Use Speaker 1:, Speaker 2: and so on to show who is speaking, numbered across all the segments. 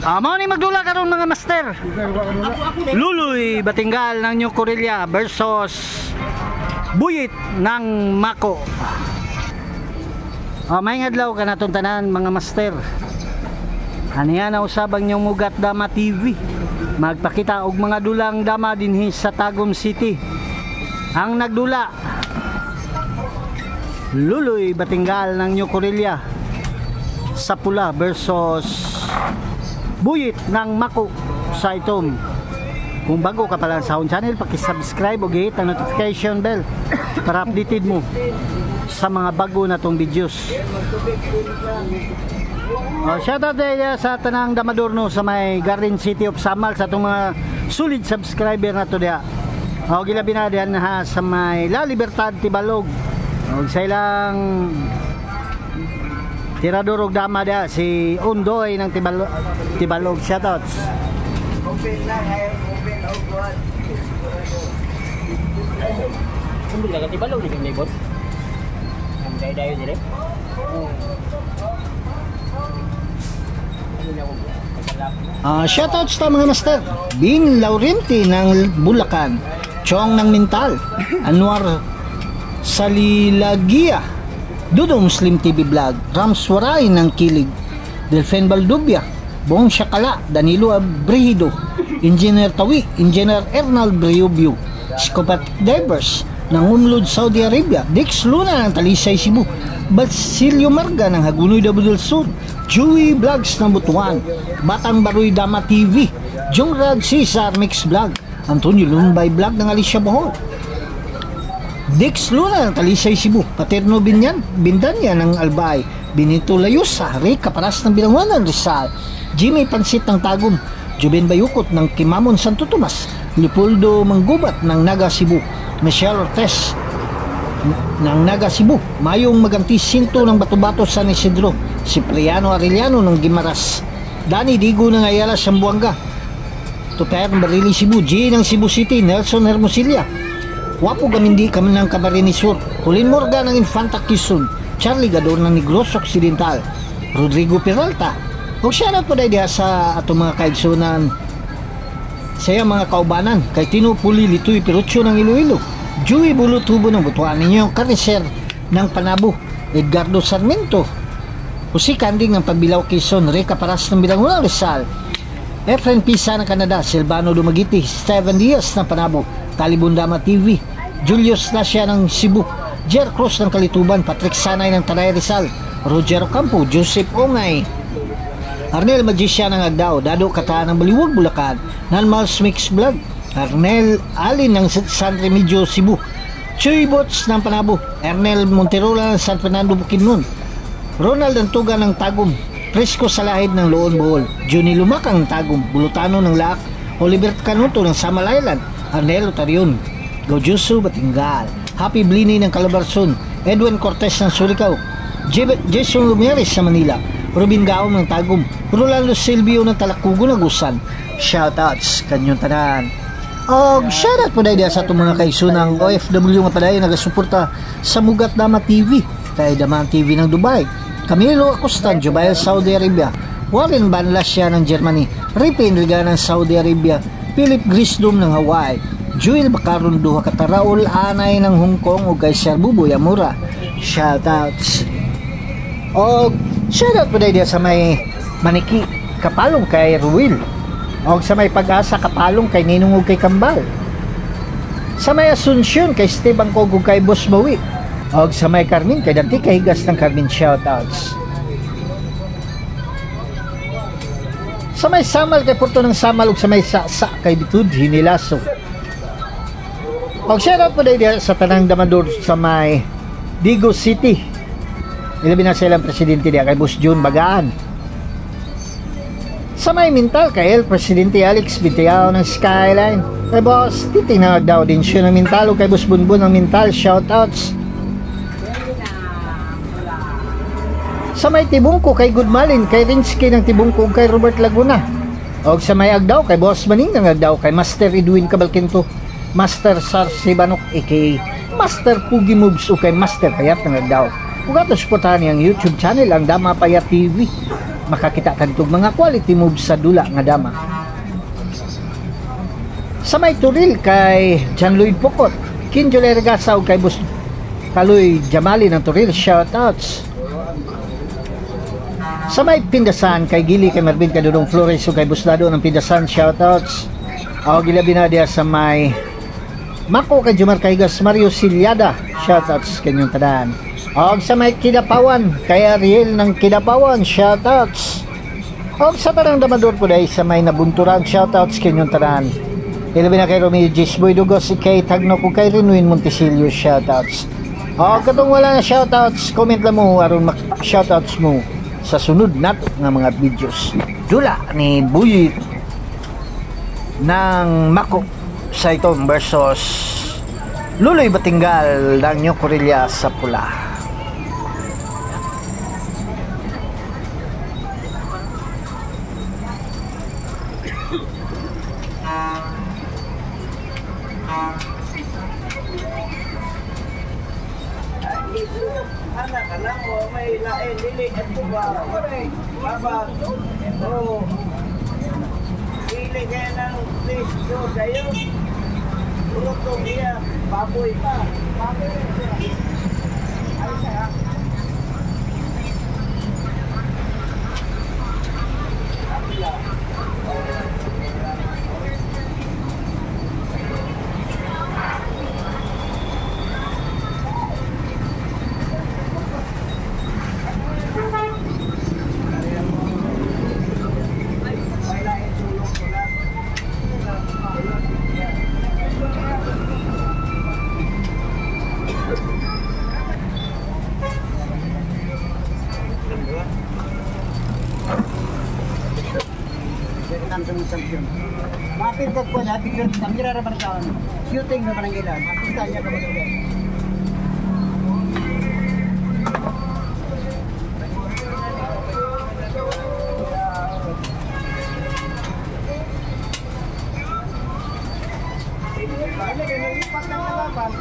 Speaker 1: Mao ni magdula karon mga master. Luloy Batingal ng New Corellia versus Buyit ng Mako. May adlaw ka natong tanan mga master. Aniya na usabang yung Mugat Dama TV. Magpakita og mga dulang dama dinhi sa Tagum City. Ang nagdula Luloy Batingal ng New Corellia sa pula versus Buyit ng Mako sa itom. Kung bago ka pala sa akong channel, paki-subscribe o hit ang notification bell para updated mo sa mga bago na tong videos. Shoutout din sa tanang damadorno sa may Garden City of Samal sa itong mga solid subscriber na to diya. Gilabi na diyan ha sa may La Libertad Tibalog. Sa ilang tirador og dama diya si Undoy ng Tibalog. Shoutouts. Open lang, open og buwan. Hindi lang Tibalog ni boss. Ang dayo dire. Shoutouts sa mga master. Bin Laurenti ng Bulacan, Chong ng Mintal, Anwar Salilagia, Dudo Muslim TV Vlog, Rams Waray ng Kilig, Delfen Baldubia, Bong Shakala, Danilo Abrihido, Engineer Tawi, Engineer Ernal Briubio, Scopat Divers ng Unlod Saudi Arabia, Dix Luna ng Talisay Cebu, Basilio Marga ng Hagunoy Davao del Sur, Chewy Vlogs ng Butuan, Batang Baroy Dama TV, Jongrad Cesar Mix Vlog, Antonio Lumbay Vlog ng Alicia Bohol, Dix Luna ng Talisay Cebu, Paterno Bindanya ng Albay, Benito Layusa, Rick Kaparas ng Bilanguan ng Rizal, Jimmy Pansit ng Tagum, Juben Bayukot ng Kimamon Santo Tomas, Leopoldo Manggubat ng Naga Cebu, Michelle Ortez ng Naga Cebu, Mayong Maganti Sinto ng Batubato San Isidro, Cipriano Arellano ng Gimaras, Dani Digo ng Ayala Sambuanga, Tuper ng Barili Cebu, G ng Cebu City, Nelson Hermosilla, Wapo Gamindi kami ng Camarines Sur, Hulin Morga ng Infanta Quezon, Charlie Gador ng Negros Occidental, Rodrigo Peralta. O shoutout po dahil sa atong mga kaigsunan saya mga kaubanan kay Tino Puli Litoy Perucho ng Iloilo, Joey Bulutubo ng Butuan ninyo, Kariser ng Panabo, Edgardo Sarmiento, Jose Kanding ng Pagbilao Quezon, Rica Paras ng Bilanguan Rizal, Efren Pisa ng Canada, Silvano Dumagiti, 7 Diaz ng Panabo, Talibundama TV, Julius Lascia ng Cebu, Jer Cruz ng Kalituban, Patrick Sanay ng Tanay Rizal, Roger Ocampo, Joseph Ongay, Arnel Magician ng Agdao, Dado Kataan ng Baliwag, Bulacan, Nanmals Mix Vlog, Arnel Alin ng San Remigio, Cebu, Chuy Bots ng Panabo, Ernel Monterola ng San Fernando, Bukidnon, Ronald Antuga ng Tagum, Fresco Salahid ng Loon, Bohol, Johnny Lumakang ng Tagum, Bulutano ng Laak, Oliver Canuto ng Samal Island, Arnel Otarion, Gaujuso Batingal, Happy Blini ng Calabarzon, Edwin Cortez ng Suricao, Jason Lumiares sa Manila, Robin Gaon ng Tagum, Rolando Silvio ng Talakugo ng Gusan. Shoutouts kanyong tanan. Og shoutout po dahil sa itong mga kaisunang OFW nga padayon nagasuporta sa Mugat Dama TV, kay Daman TV ng Dubai, Camilo Acostan, Jubail Saudi Arabia, Warren Banlasya ng Germany, Ripin Riga ng Saudi Arabia, Philip Grisdom ng Hawaii, Joel Bacaron Duha Kataraol Anay ng Hong Kong ug kay Sir Buboy Amura. Shoutouts. Og shoutout po dahil sa may Maniki Kapalong kay Ruil, og sa may Pag-asa Kapalong kay Ninong ug kay Kambal, sa may Asunsyon kay Steve Angkog ug kay Boss Bawi, og sa may Carmen kay Dante Kahigas ng Carmen. Shoutouts. Sa may Samal kay Porto ng Samal ug sa may Saksa kay Bitud Hinilaso. Og shoutout po dahil sa tanang damador sa may Digo City, ilabi na silang presidente diya kay Boss June Bagaan. Sa may Mintal kay El Presidente Alex Bitiao ng Skyline, kay Boss Titing na daw din siya ng Mintal o kay Boss Bunbun ng Mintal. Shoutouts. Sa may Tibungko kay Goodmalin, kay Rinsky ng Tibungko kay Robert Laguna, o sa may Agdao kay Boss Maning ng Agdao, kay Master Edwin Cabalquinto, Master Sarsibanok aka Master Pugi Moves o kay Master Payat ng Agdao. Kung ato supportahan niyang YouTube channel ang Dama Payat TV, makakita ka ditong mga quality moves sa dula nga dama. Sa may Turil kay John Lloyd Pukot, Kinjol Ergasa ug kay Bus Kaloy Jamali ng Turil, shoutouts. Sa may Pindasan kay Gili kay Marvin Kadudong Flores ug kay Busdado ng Pindasan, shoutouts. O gilabi na diya sa may Mako kay Jumar Kaigas Mario Silyada, shoutouts kanyong tanan. O sa may Kidapawan kay Ariel ng Kidapawan, shoutouts. O sa tarang damador po dahil sa may Nabunturan, shoutouts kanyong tanan. Ilabi na kay Romeo Gisboy Dugos, kay Tagno ko kay Rinuin Montesilio, shoutouts. O katong wala na shoutouts, comment lang mo aron shoutouts mo sa sunod nato nga mga videos. Dula ni Buyit ng Mako Saitom versus Luloy Batingal ng New Corilla sa pula.
Speaker 2: Anak-anak mo may lain dili at tuba baba dili kaya ng fish do kayo urutong iya baboy pa ay siya mapit ko na picture kamera ra sa shooting na barang ilan makita niya kamo ulit ini kan lipat ng laban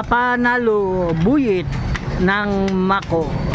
Speaker 1: Panalo buhit ng Mako.